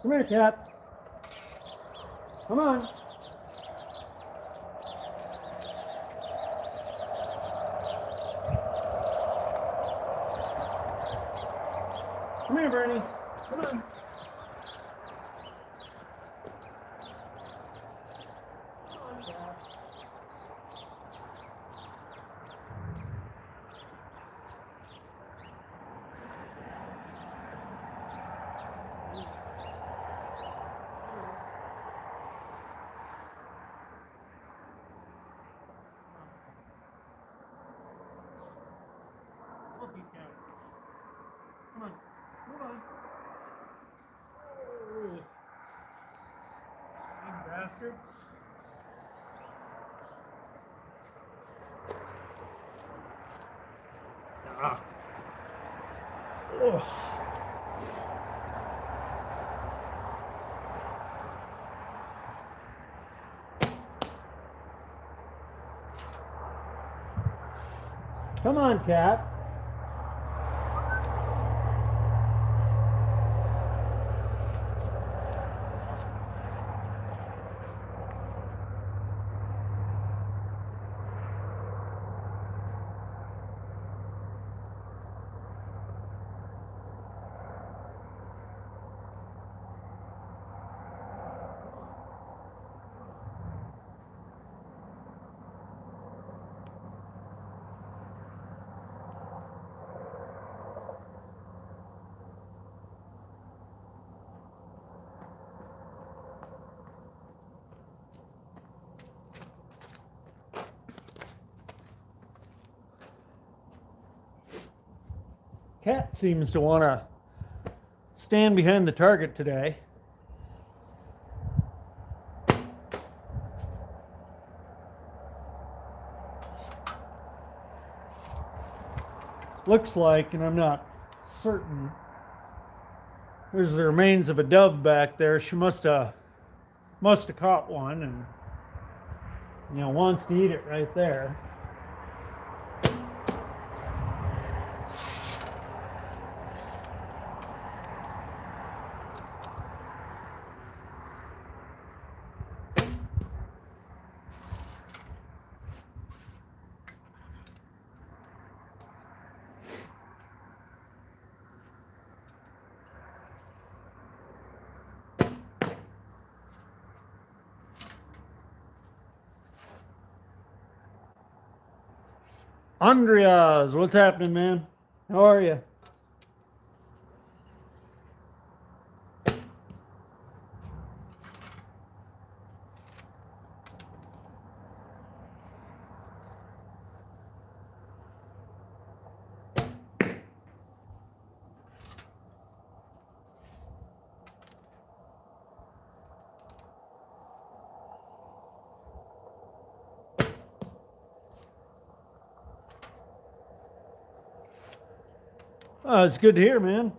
Come here, cat. Come on. Come here, Bernie. Come on. Come on, move on. Oh, you bastard. Ah. Oh. Come on, cat. Cat seems to want to stand behind the target today. Looks like, and I'm not certain, there's the remains of a dove back there. She must have caught one and, you know, wants to eat it right there. Andreas, what's happening, man? How are you? Oh, it's good to hear, man.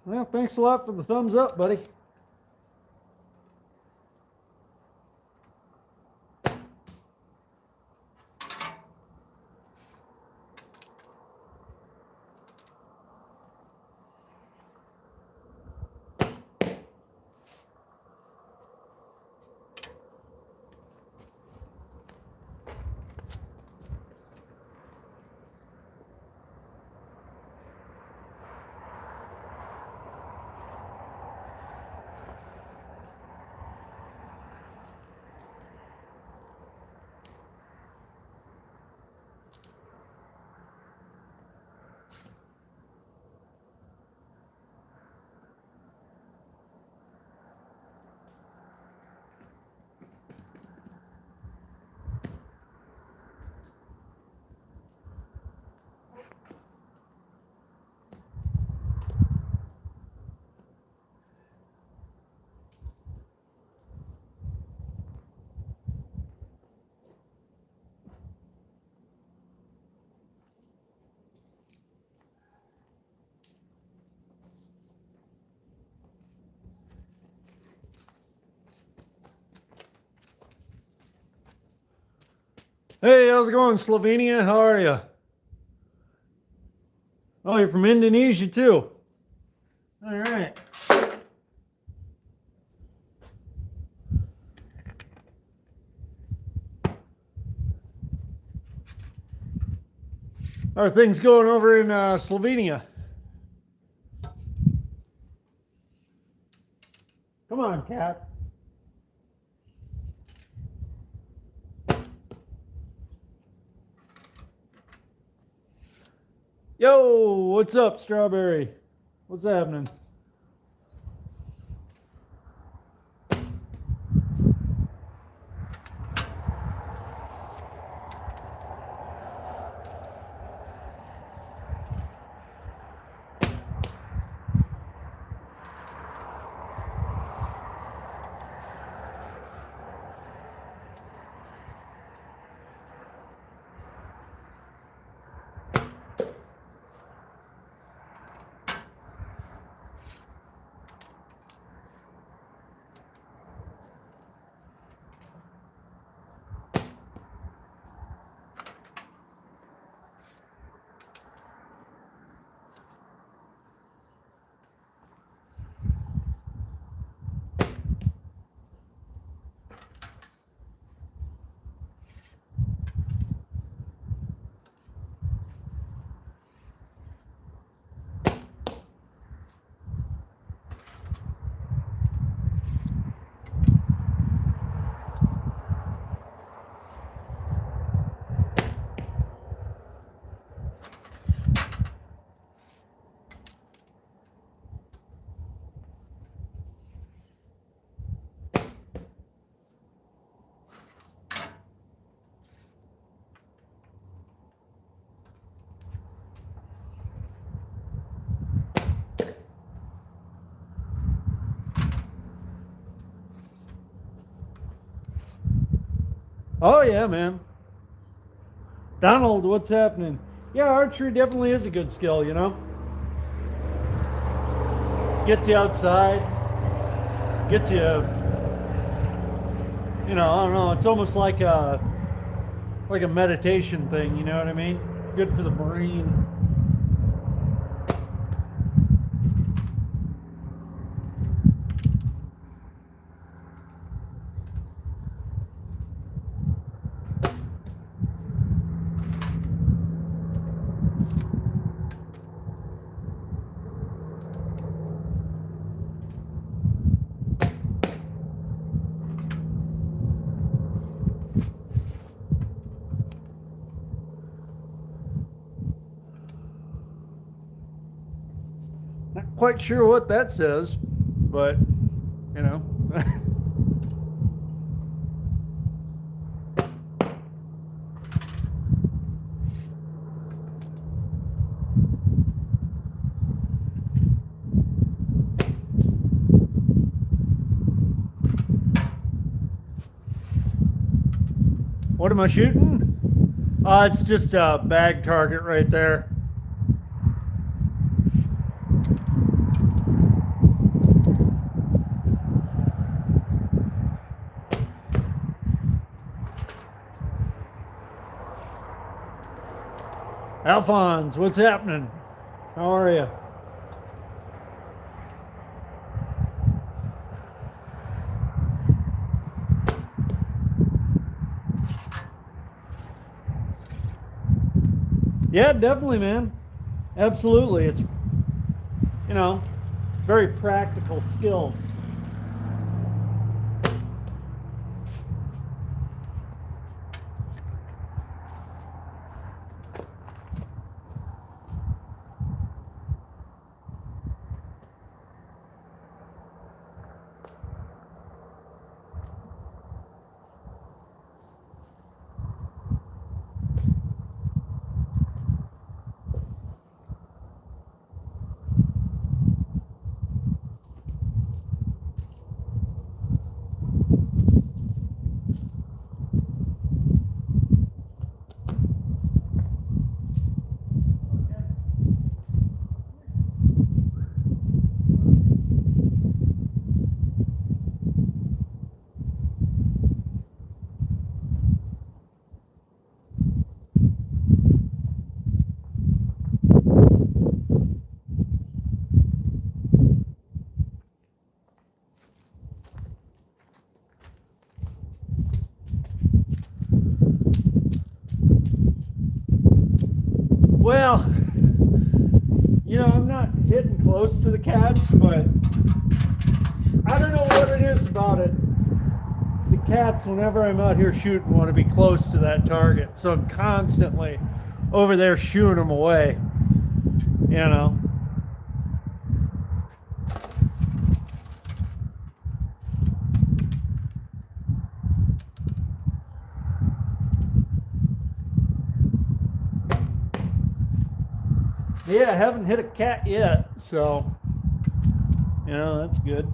Well, thanks a lot for the thumbs up, buddy. Hey, how's it going, Slovenia? How are you? Oh, you're from Indonesia too. All right. How are things going over in Slovenia? Come on, cat. Yo, what's up, Strawberry? What's happening? Oh yeah, man. Donald, what's happening? Yeah, archery definitely is a good skill, you know. Gets you outside, gets you, you know, I don't know, it's almost like a meditation thing, you know what I mean? Good for the brain. Not quite sure what that says, but you know. What am I shooting? It's just a bag target right there. Alphonse, what's happening? How are you? Yeah, definitely, man. Absolutely. It's, you know, very practical skill. Well, you know, I'm not hitting close to the cats, but I don't know what it is about it. The cats, whenever I'm out here shooting, want to be close to that target. So I'm constantly over there shooing them away, you know. Yeah, I haven't hit a cat yet, so, you know, that's good.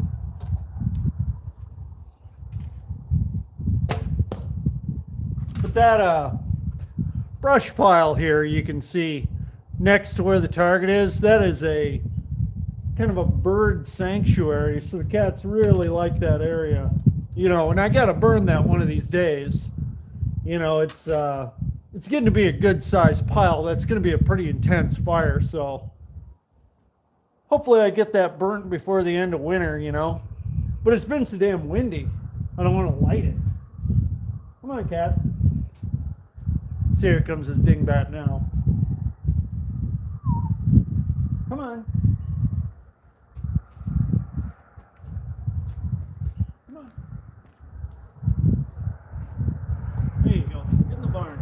But that brush pile here, you can see next to where the target is, that is a kind of a bird sanctuary, so the cats really like that area. You know, and I got to burn that one of these days. You know, it's getting to be a good sized pile. That's going to be a pretty intense fire, so hopefully I get that burnt before the end of winter, you know. But it's been so damn windy, I don't want to light it. Come on, cat. See, here comes his dingbat now. Come on. Come on. There you go. Get in the barn.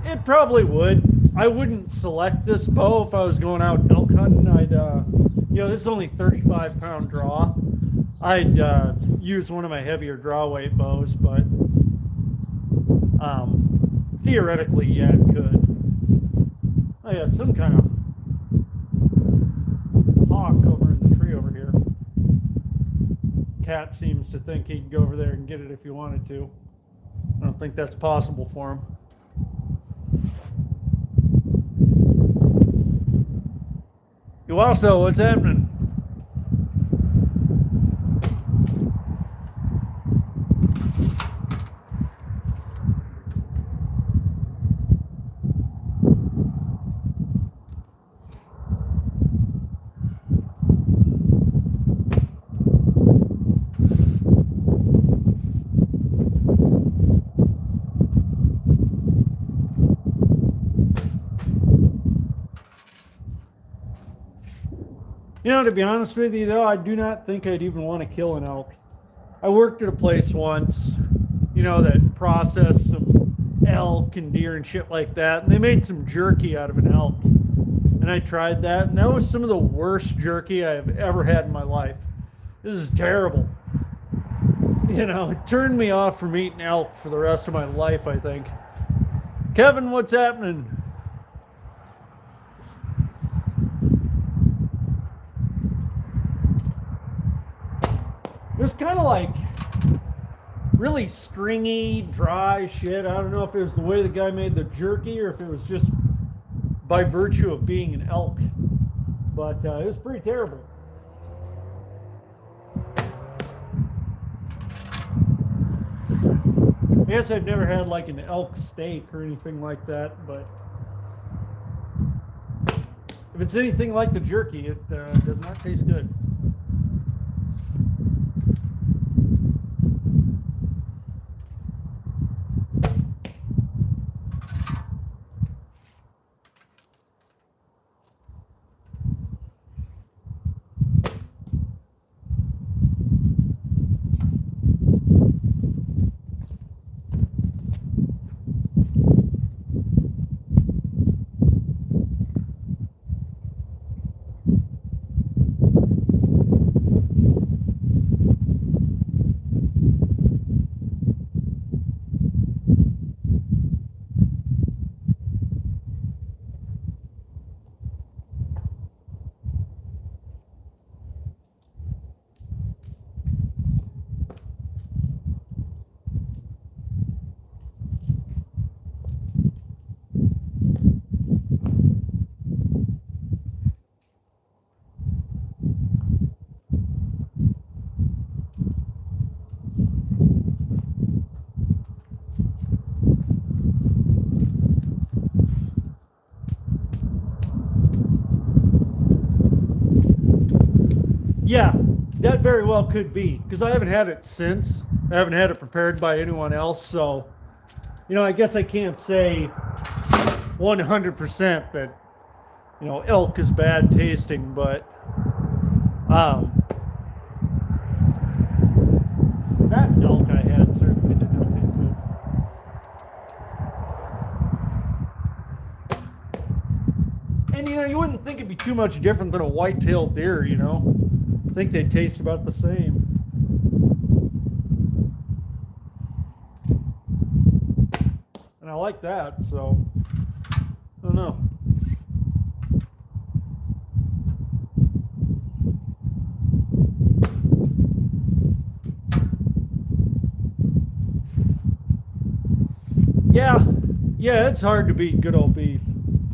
It probably would. I wouldn't select this bow if I was going out elk hunting. I'd, you know, this is only 35-pound draw. I'd use one of my heavier draw weight bows, but theoretically, yeah, it could. Oh yeah, some kind of hawk over in the tree over here. Cat seems to think he can go over there and get it if he wanted to. I don't think that's possible for him. You also, what's happening? You know, to be honest with you, though, I do not think I'd even want to kill an elk. I worked at a place once, you know, that processed some elk and deer and shit like that, and they made some jerky out of an elk. And I tried that, and that was some of the worst jerky I have ever had in my life. This is terrible. You know, it turned me off from eating elk for the rest of my life, I think. Kevin, what's happening? It was kind of like really stringy, dry shit. I don't know if it was the way the guy made the jerky or if it was just by virtue of being an elk. But it was pretty terrible. I guess I've never had like an elk steak or anything like that, but if it's anything like the jerky, it does not taste good. Yeah, that very well could be, because I haven't had it since. I haven't had it prepared by anyone else, so, you know, I guess I can't say 100% that, you know, elk is bad tasting, but that elk I had certainly did not taste good. And, you know, you wouldn't think it'd be too much different than a white-tailed deer, you know? I think they taste about the same. And I like that, so I don't know. Yeah, it's hard to beat good old beef.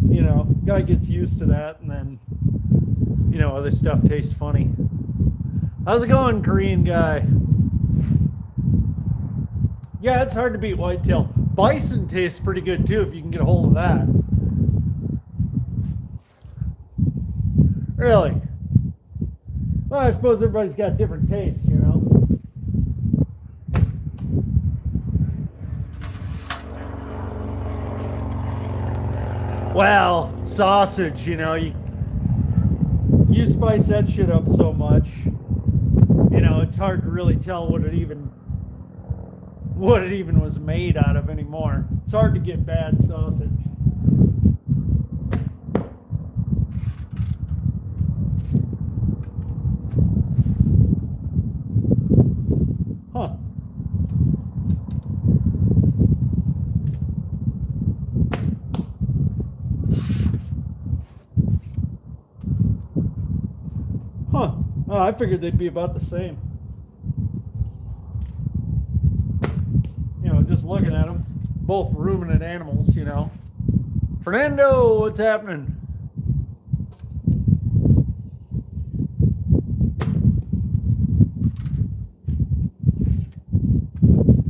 You know, guy gets used to that, and then, you know, other stuff tastes funny. How's it going, Korean guy? Yeah, it's hard to beat whitetail. Bison tastes pretty good too if you can get a hold of that. Really? Well, I suppose everybody's got different tastes, you know. Well, sausage, you know, you spice that shit up so much, you know, it's hard to really tell what it even was made out of anymore. It's hard to get bad sausage. Huh. Huh. Oh, I figured they'd be about the same. You know, just looking at them. Both ruminant animals, you know. Fernando, what's happening?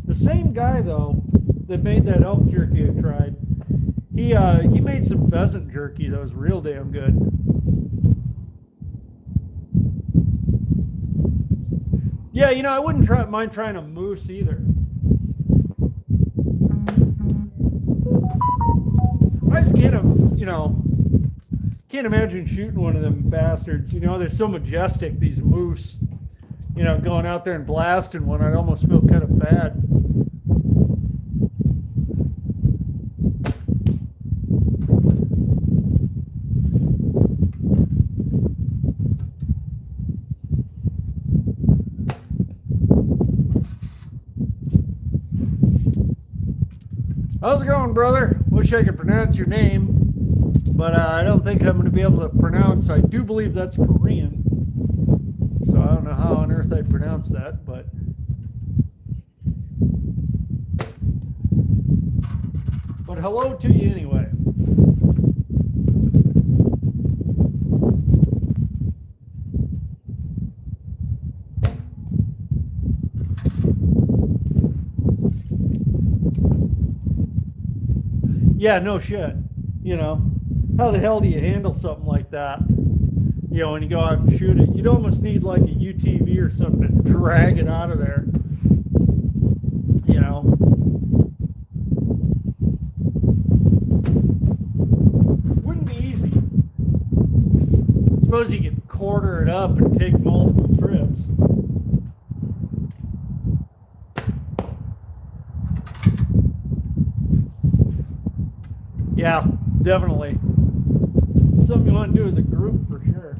The same guy, though, that made that elk jerky I tried, he made some pheasant jerky that was real damn good. Yeah, you know, I wouldn't mind trying a moose either. I just can't can't imagine shooting one of them bastards. You know, they're so majestic, these moose. You know, going out there and blasting one, I'd almost feel kind of bad. How's it going, brother? Wish I could pronounce your name, but I don't think I'm going to be able to pronounce. I do believe that's Korean, so I don't know how on earth I'd pronounce that, but hello to you anyway. Yeah, no shit. You know, how the hell do you handle something like that? You know, when you go out and shoot it, you'd almost need like a UTV or something to drag it out of there. You know. Wouldn't be easy. Suppose you could quarter it up and take multiple trips. Yeah, definitely. Something you want to do as a group for sure.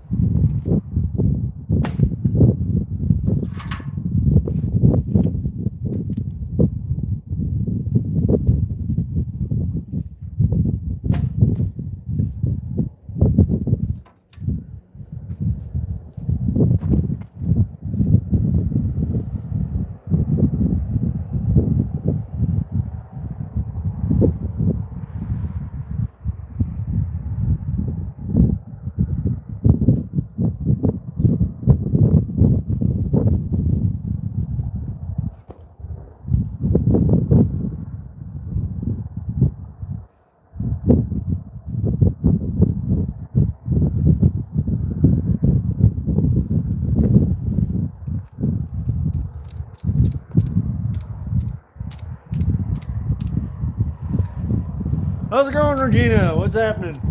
How's it going, Regina? What's happening?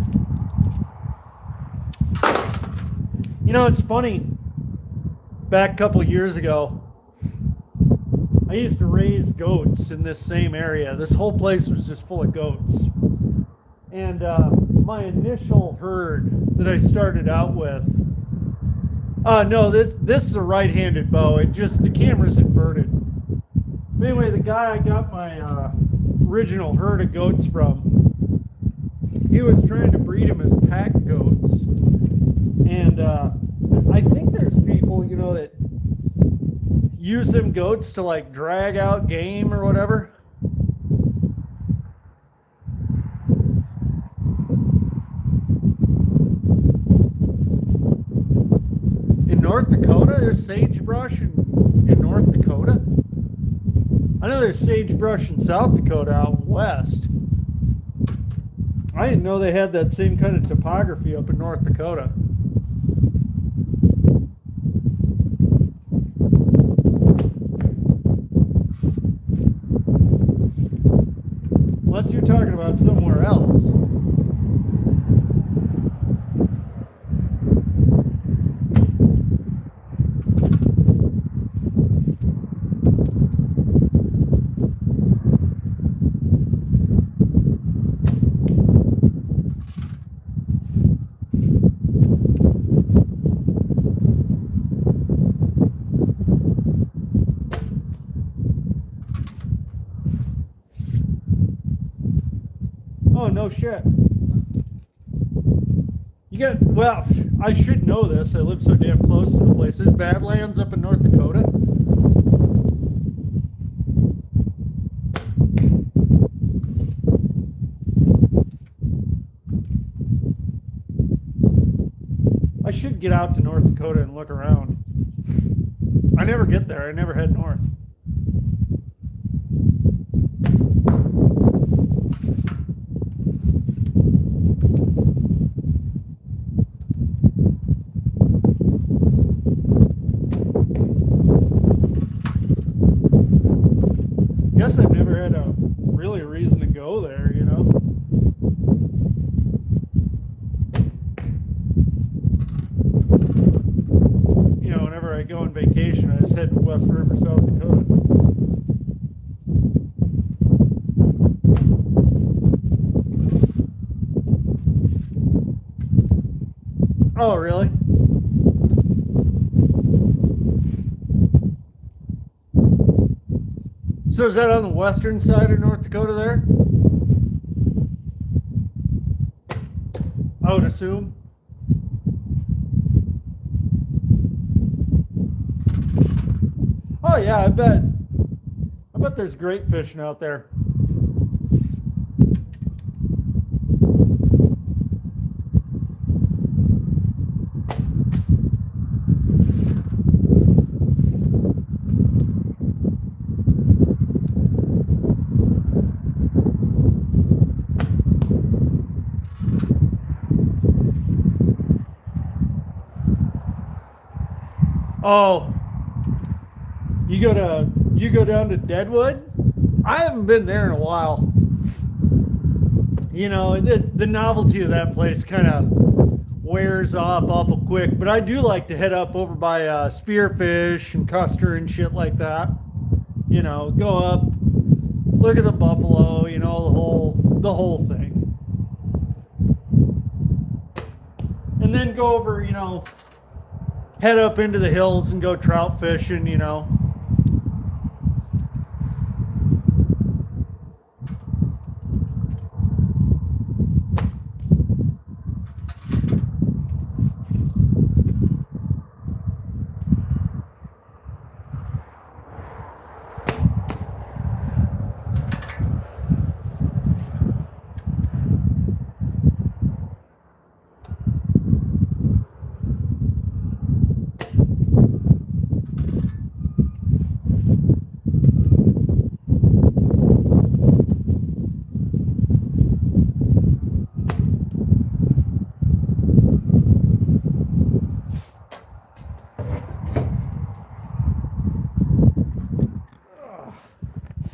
You know, it's funny. Back a couple years ago, I used to raise goats in this same area. This whole place was just full of goats. And my initial herd that I started out with, no, this is a right-handed bow. It just, the camera's inverted. But anyway, the guy I got my original herd of goats from, he was trying to breed them as pack goats. And I think there's people, you know, that use them goats to like drag out game or whatever. In North Dakota, there's sagebrush in North Dakota. I know there's sagebrush in South Dakota out west. I didn't know they had that same kind of topography up in North Dakota. Unless you're talking about somewhere else. Oh, no shit. You got, well, I should know this. I live so damn close to the place. There's Badlands up in North Dakota. I should get out to North Dakota and look around. I never get there. I never head north. Guess I've never had a really reason to go there, you know. I go on vacation, I just head to West River, South Dakota. Oh, really? So is that on the western side of North Dakota there? I would assume. Oh yeah, I bet there's great fishing out there. Oh, you go down to Deadwood? I haven't been there in a while. You know, the novelty of that place kind of wears off awful quick. But I do like to head up over by Spearfish and Custer and shit like that. You know, go up, look at the buffalo. You know, the whole thing, and then go over. You know, head up into the hills and go trout fishing. You know.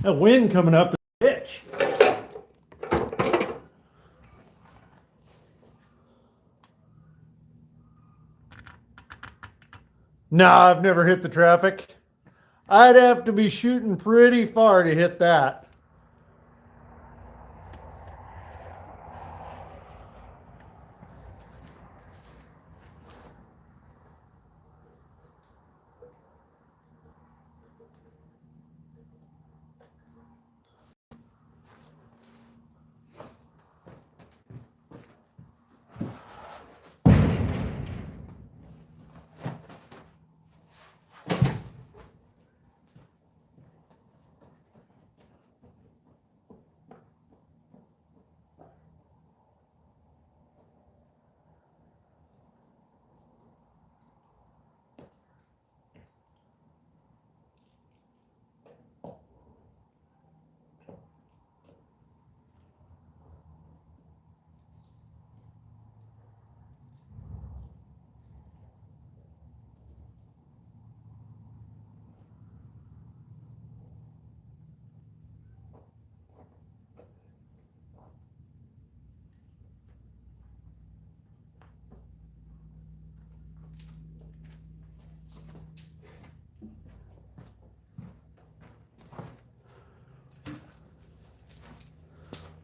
That wind coming up is a bitch. Nah, I've never hit the traffic. I'd have to be shooting pretty far to hit that.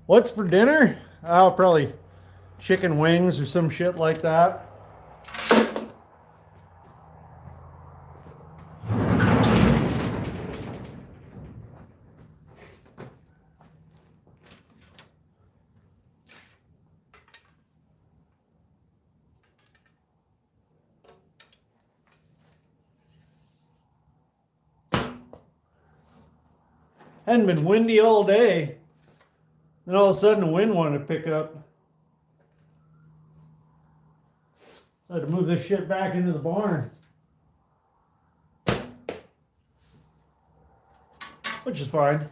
What's for dinner? Oh, probably chicken wings or some shit like that. Hadn't been windy all day. Then all of a sudden the wind wanted to pick up. I had to move this shit back into the barn. Which is fine.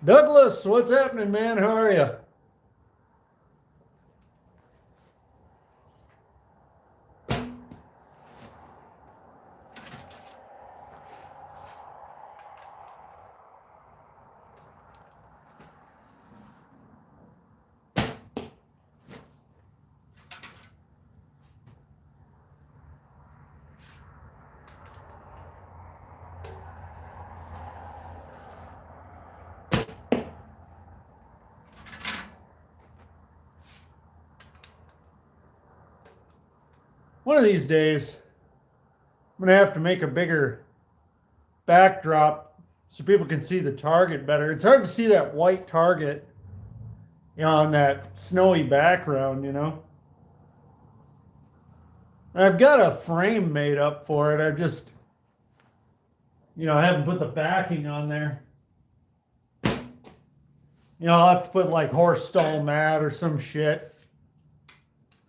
Douglas, what's happening, man? How are you? One of these days, I'm going to have to make a bigger backdrop so people can see the target better. It's hard to see that white target, on that snowy background, I've got a frame made up for it. I've just, I haven't put the backing on there. I'll have to put like horse stall mat or some shit.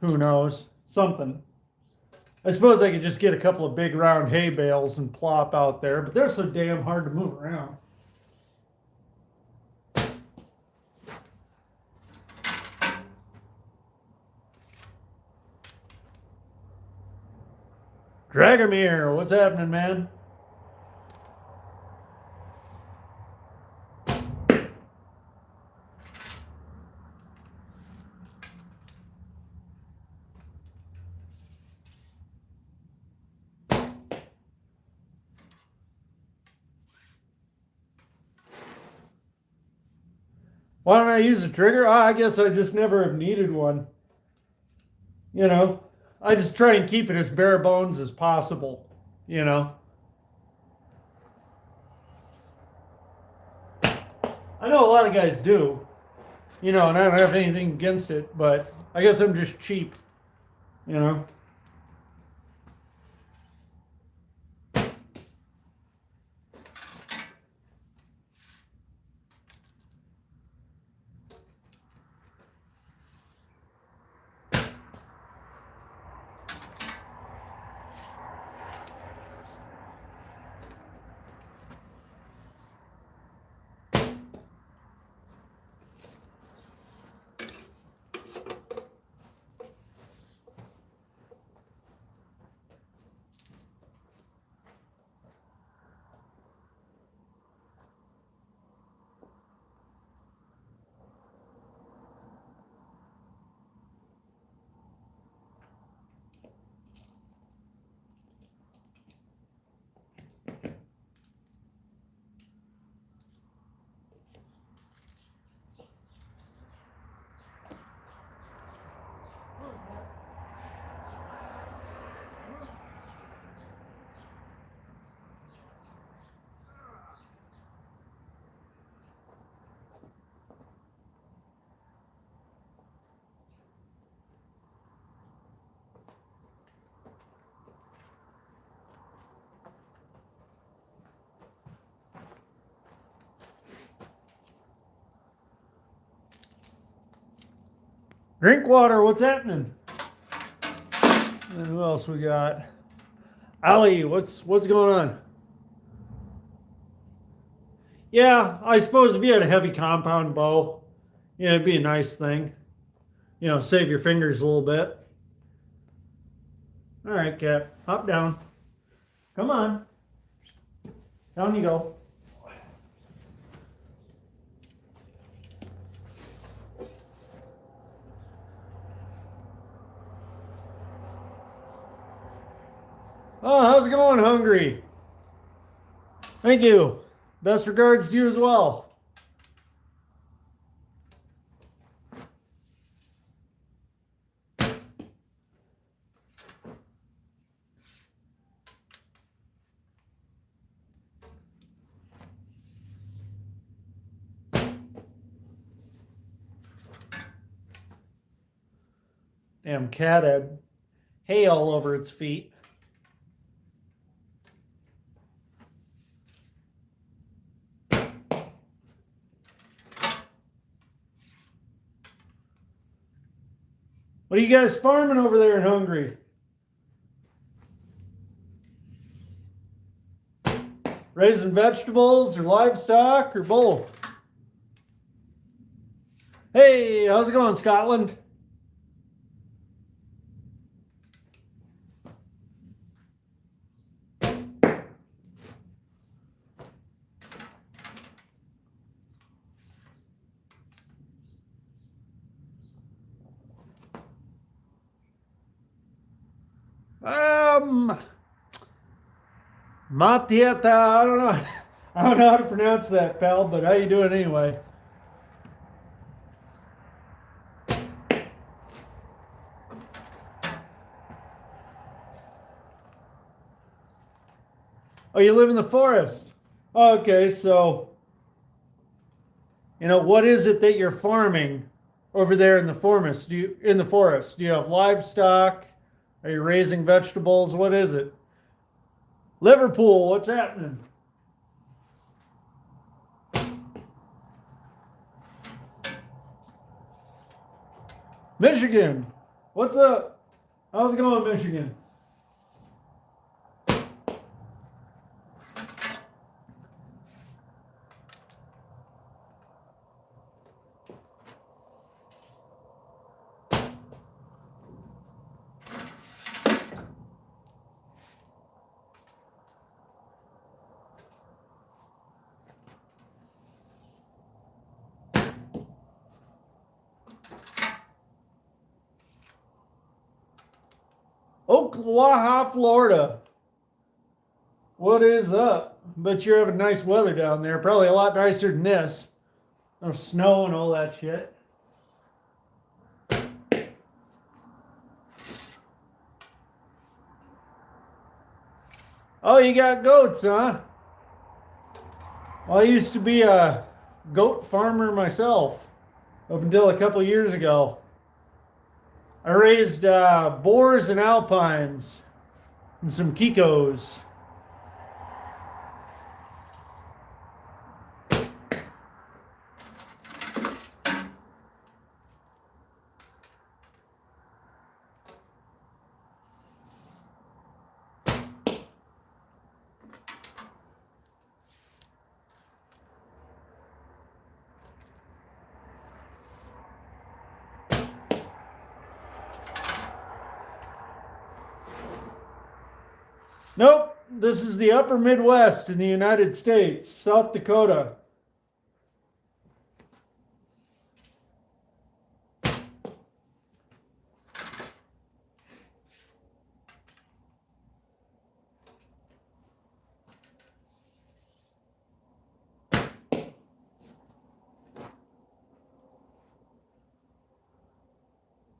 Who knows? Something. I suppose I could just get a couple of big round hay bales and plop out there, but they're so damn hard to move around. Dragomir, what's happening, man? Why don't I use a trigger? I guess I just never have needed one. I just try and keep it as bare bones as possible, I know a lot of guys do, and I don't have anything against it, but I guess I'm just cheap, Drinkwater, what's happening? And who else we got? Ali, what's going on? Yeah, I suppose if you had a heavy compound bow, it'd be a nice thing. Save your fingers a little bit. All right, Cat, hop down. Come on. Down you go. Oh, how's it going, Hungry? Thank you. Best regards to you as well. Damn cat had hay all over its feet. What are you guys farming over there in Hungary? Raising vegetables or livestock or both? Hey, how's it going, Scotland? Matieta, I don't know. I don't know how to pronounce that, pal, but how you doing anyway? Oh, you live in the forest. Okay, so what is it that you're farming over there in the forest? Do you have livestock? Are you raising vegetables? What is it? Liverpool, what's happening? Michigan, what's up? How's it going, Michigan? Oklawaha, Florida. What is up? Bet you're having nice weather down there. Probably a lot nicer than this. No snow and all that shit. Oh, you got goats, huh? Well, I used to be a goat farmer myself up until a couple years ago. I raised boars and alpines and some Kikos. Nope, this is the upper Midwest in the United States, South Dakota.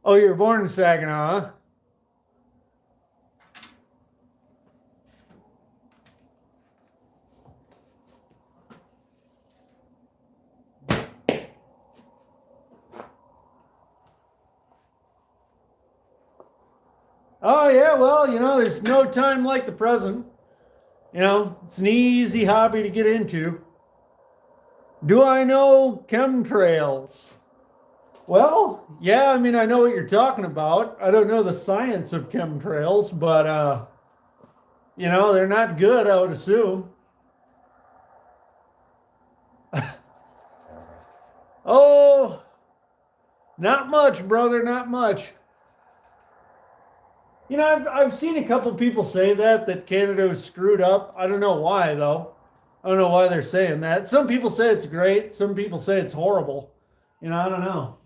Oh, you were born in Saginaw, huh? Oh, yeah, well, there's no time like the present. It's an easy hobby to get into. Do I know chemtrails? Well, yeah, I mean, I know what you're talking about. I don't know the science of chemtrails, but, they're not good, I would assume. Oh, not much, brother, not much. I've seen a couple people say that Canada was screwed up. I don't know why, though. I don't know why they're saying that. Some people say it's great. Some people say it's horrible. I don't know.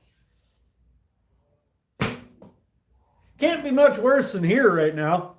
Can't be much worse than here right now.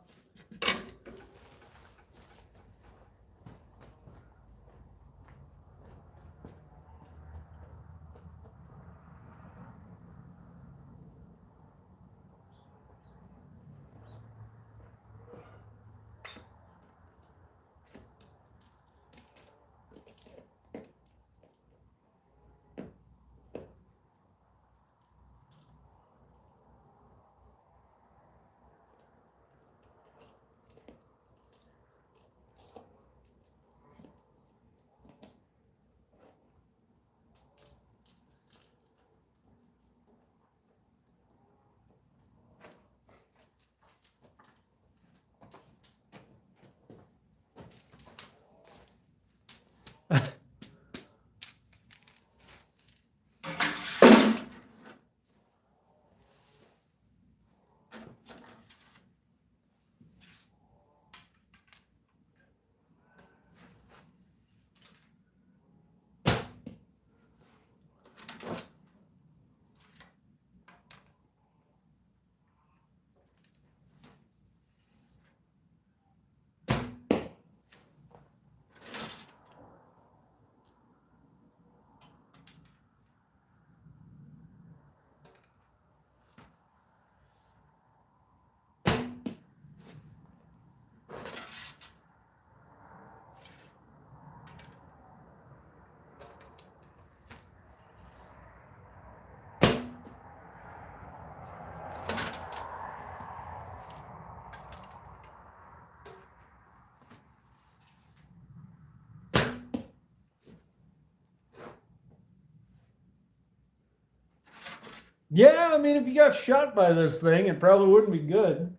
Yeah, I mean, if you got shot by this thing, it probably wouldn't be good.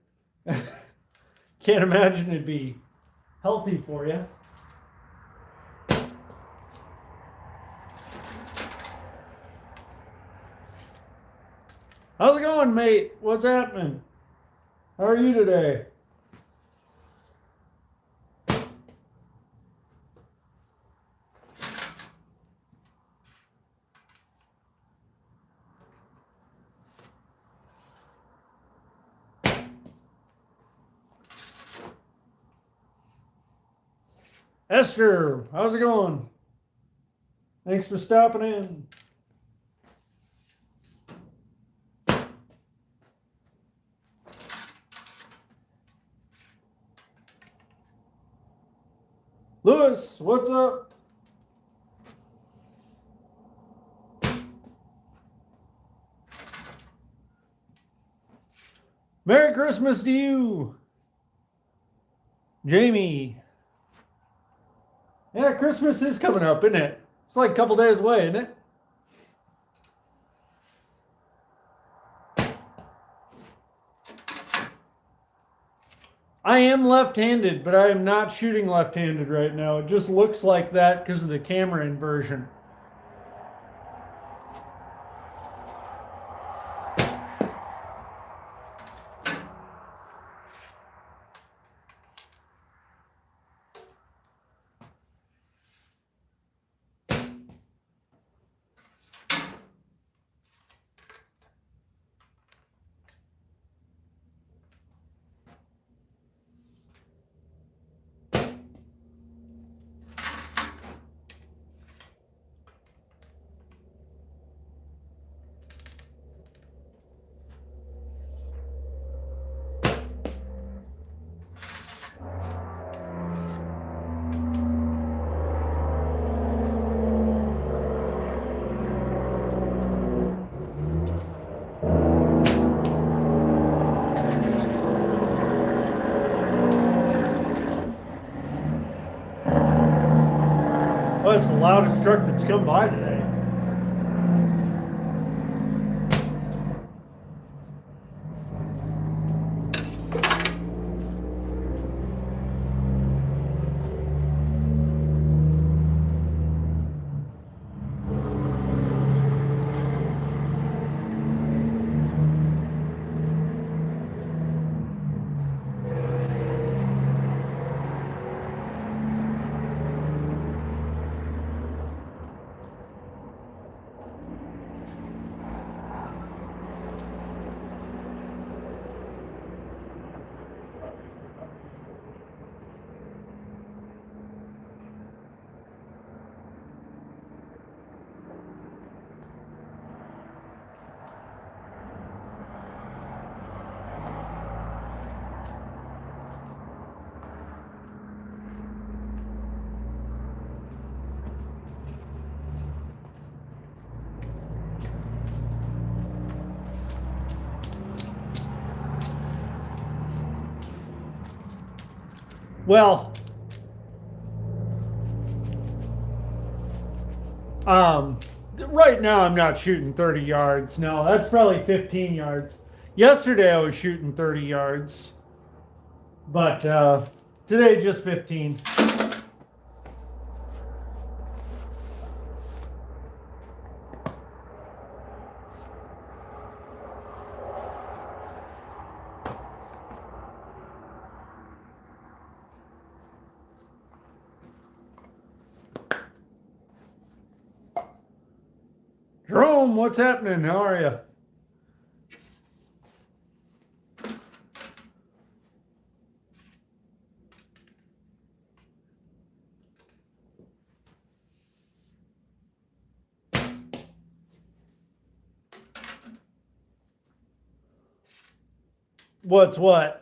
Can't imagine it'd be healthy for you. How's it going, mate? What's happening? How are you today? Esther, how's it going? Thanks for stopping in. Lewis, what's up? Merry Christmas to you, Jamie. Yeah, Christmas is coming up, isn't it? It's like a couple days away, isn't it? I am left-handed, but I am not shooting left-handed right now. It just looks like that because of the camera inversion. Oh, it's the loudest truck that's come by today. Well, right now I'm not shooting 30 yards. No, that's probably 15 yards. Yesterday I was shooting 30 yards, but today just 15. Jerome, what's happening? How are you? What's what?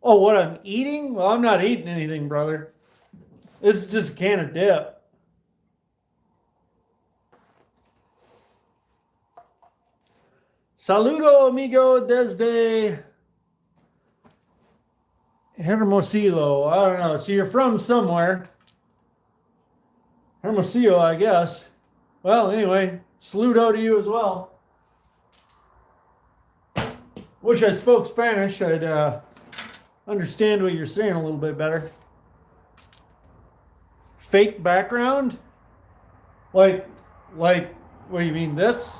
Oh, what I'm eating? Well, I'm not eating anything, brother. This is just a can of dip. Saludo, amigo, desde Hermosillo. I don't know. So you're from somewhere. Hermosillo, I guess. Well, anyway, saludo to you as well. Wish I spoke Spanish. I'd understand what you're saying a little bit better. Fake background? Like, what do you mean, this?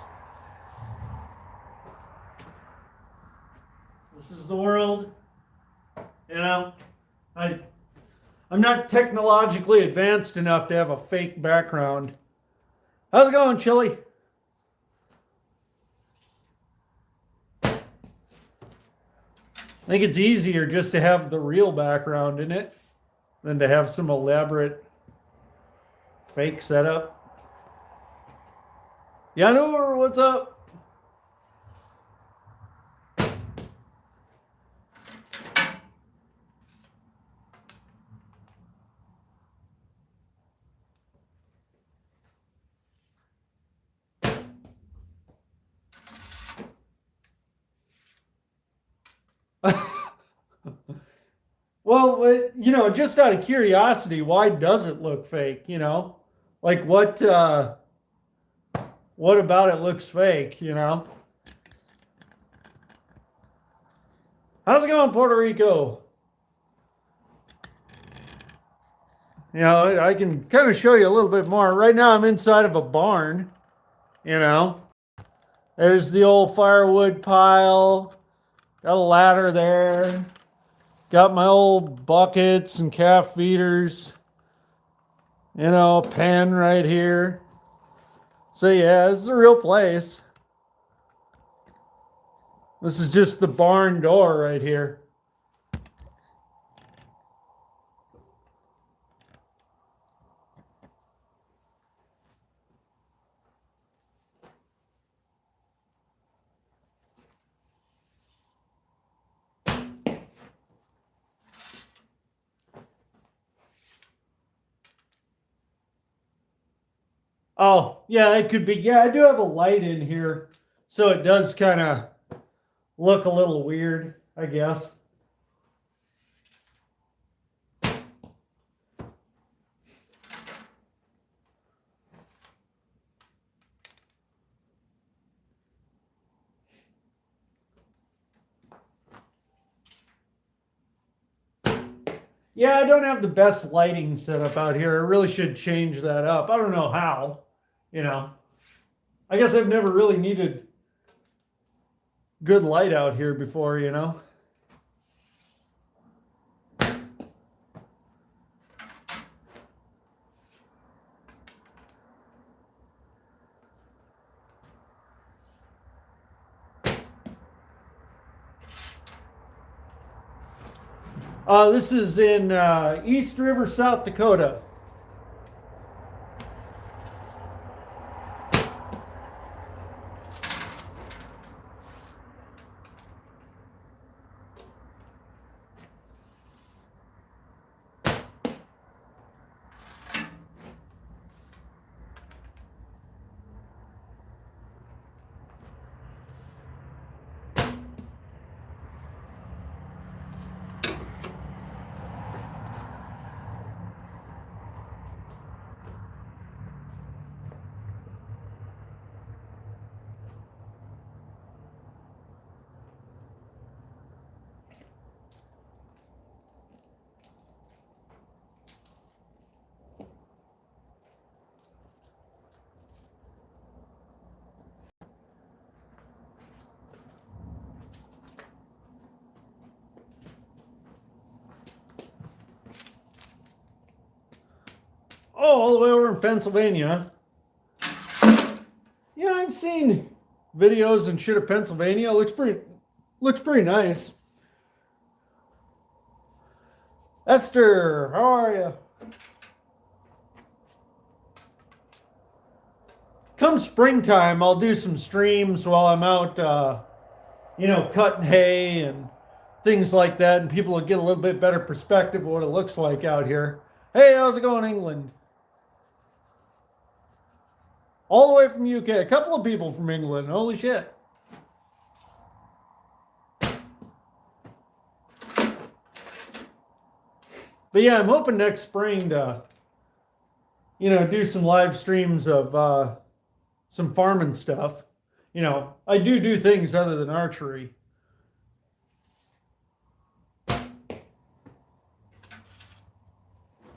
This is the world. You know, I'm not technologically advanced enough to have a fake background. How's it going, Chili? I think it's easier just to have the real background in it than to have some elaborate fake setup. Yanur, what's up? Well, you know, just out of curiosity, why does it look fake? You know, like what about it looks fake? You know, how's it going, Puerto Rico? You know, I can kind of show you a little bit more. Right now, I'm inside of a barn. You know, there's the old firewood pile. Got a ladder there. Got my old buckets and calf feeders. You know, a pen right here. So yeah, this is a real place. This is just the barn door right here. Oh, yeah, it could be. Yeah, I do have a light in here, so it does kind of look a little weird, I guess. Yeah, I don't have the best lighting setup out here. I really should change that up. I don't know how, you know. I guess I've never really needed good light out here before, you know. This is in East River, South Dakota. Oh, all the way over in Pennsylvania. Yeah, I've seen videos and shit of Pennsylvania. Looks pretty nice. Esther, how are you? Come springtime, I'll do some streams while I'm out, you know, cutting hay and things like that, and people will get a little bit better perspective of what it looks like out here. Hey, how's it going, England? All the way from UK. A couple of people from England. Holy shit. But yeah, I'm hoping next spring to, do some live streams of some farming stuff. I do things other than archery.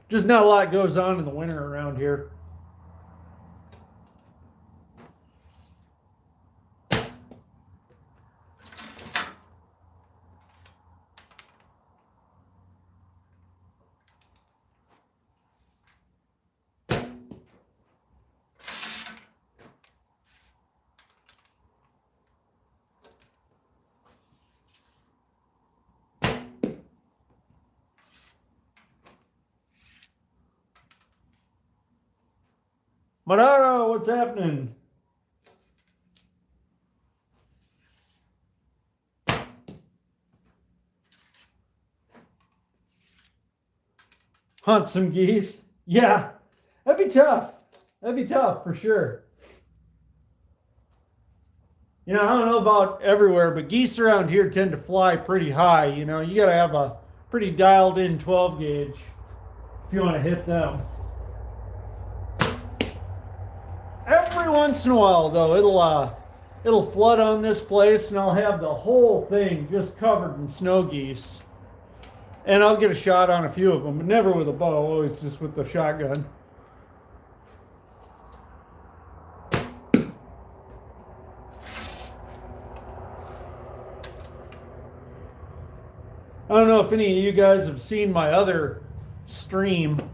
Just not a lot goes on in the winter around here. Madara, what's happening? Hunt some geese? Yeah, that'd be tough. That'd be tough for sure. I don't know about everywhere, but geese around here tend to fly pretty high. You got to have a pretty dialed in 12 gauge if you want to hit them. Every once in a while, though, it'll flood on this place, and I'll have the whole thing just covered in snow geese. And I'll get a shot on a few of them, but never with a bow, always just with the shotgun. I don't know if any of you guys have seen my other stream.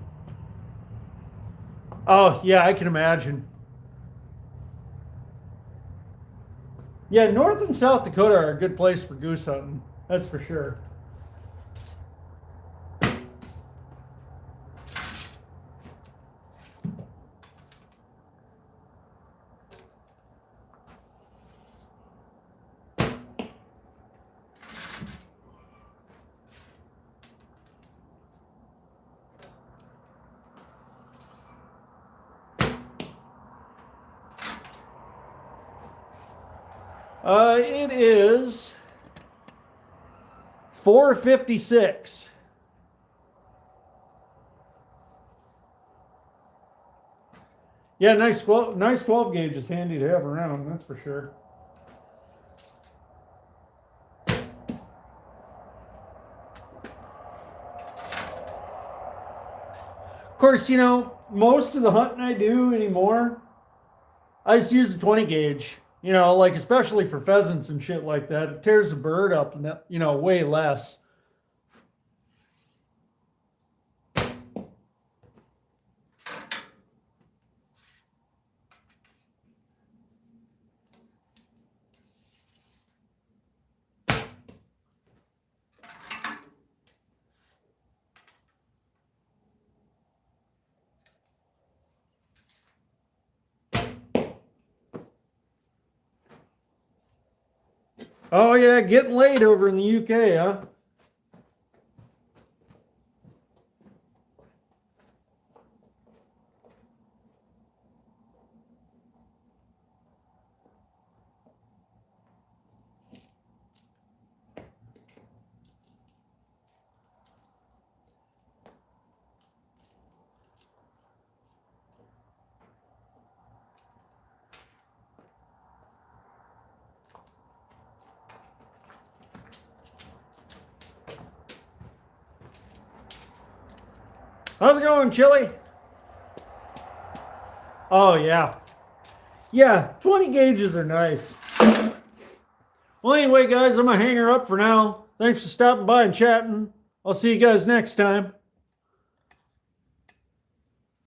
Oh, yeah, I can imagine. Yeah, North and South Dakota are a good place for goose hunting. That's for sure. It is 4:56. Yeah, nice 12 gauge is handy to have around, that's for sure. Of course, most of the hunting I do anymore, I just use a 20 gauge. Like especially for pheasants and shit like that, it tears the bird up, way less. Oh yeah, getting late over in the UK, huh? How's it going, Chili? Oh, yeah. Yeah, 20 gauges are nice. Well, anyway, guys, I'm going to hang her up for now. Thanks for stopping by and chatting. I'll see you guys next time.